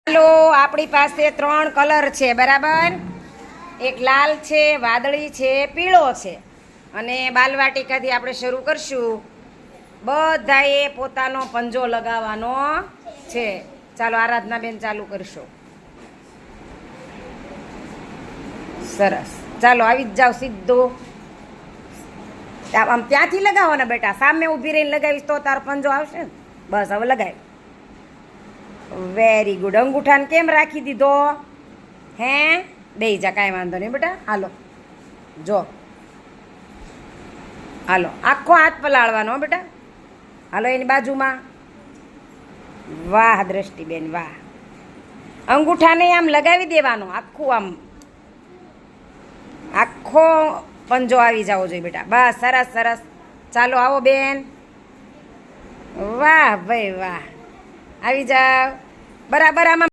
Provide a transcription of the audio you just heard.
ચાલો, આપણી પાસે 3 કલર છે, બરાબર. એક લાલ છે, વાદળી છે, પીળો છે. અને બાલવાટિકાથી આપણે શરૂ કરશું. બધાએ પોતાનો પંજો લગાવવાનો છે. ચાલો, આરાધનાબેન ચાલુ કરશો. સરસ. ચાલો, આવી જ જાઓ સીધો. આમ ત્યાંથી લગાવવાના બેટા, સામે ઊભી રહીને લગાવીશ તો તારો પંજો આવશે ને. બસ, હવે લગાવ. Very good. અંગૂઠાને કેમ રાખી દીધો? હે, બેહી જા, કાંઈ વાંધો નહીં બેટા. હાલો, જો હાલો, આખો હાથ પલાળવાનો બેટા. હાલો, એની બાજુમાં. વાહ દ્રષ્ટિબેન, વાહ. અંગૂઠાને આમ લગાવી દેવાનો, આખું આમ આખો પંજો આવી જવો જોઈએ બેટા. બસ, સરસ સરસ. ચાલો, આવો બેન. વાહ ભાઈ વાહ. આવી જાવ. બરાબર. આમાં